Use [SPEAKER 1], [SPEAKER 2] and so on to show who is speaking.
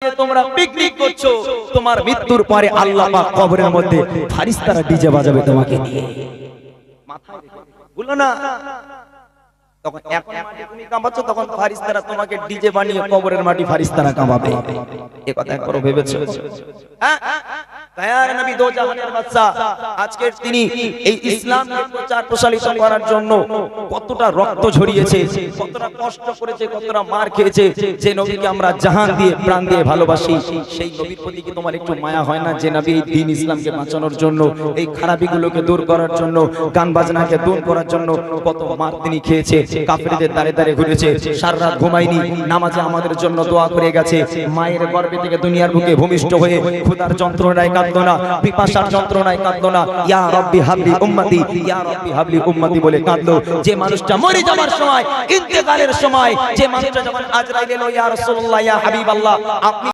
[SPEAKER 1] তোমরা পিকনিক করছো, তোমার মৃত্যুর পরে আল্লাহ পাক কবরের মধ্যে ফারিস্তারা ডিজে বাজাবে তোমাকে নিয়ে। মাথায় বলো না, তখন এখন মাটি তুমি কাঁপাচ্ছ, তখন ফারিস্তারা তোমাকে ডিজে বানিয়ে কবরের মাটি ফারিস্তারা কাঁপাবে। এই কথা একবার ভেবেছো? হ্যাঁ, দয়ার নবী দো জাহানের বাদশা, আজকের তিনি এই ইসলামকে প্রচার প্রসারিত করার জন্য কতটা রক্ত ঝরিয়েছে, কতটা কষ্ট করেছে, কতটা মার খেয়েছে। যে নবীকে আমরা জাহান দিয়ে প্রাণ দিয়ে ভালোবাসি, সেই নবীর প্রতি কি তোমার একটু মায়া হয় না? যে নবী এই দ্বীন ইসলামকে বাঁচানোর জন্য, এই খারাপিগুলোকে দূর করার জন্য, গান বাজনাকে দূর করার জন্য কত মার তিনি খেয়েছে, কাফেরদের দাঁড়ে দাঁড়ে ঘুরেছে, সারা রাত ঘুমায়নি, নামাজে আমাদের জন্য দোয়া করে গেছে। মায়ের গর্ভে থেকে দুনিয়ার বুকে ভূমিষ্ঠ হয়ে ক্ষুধার যন্ত্রণায় কাঁদতো না, পিপাসার যন্ত্রণায় কাঁদতো না, ইয়া রাব্বি হাবলি উম্মতি, ইয়া রাব্বি হাবলি উম্মতি বলে কাঁদলো। যে মানুষটা মরে যাওয়ার সময়, ইন্তেকালের সময়, যে মানুষটা যখন আজরাইল এলো, ইয়া রাসূলুল্লাহ, ইয়া হাবিবাল্লাহ, আপনি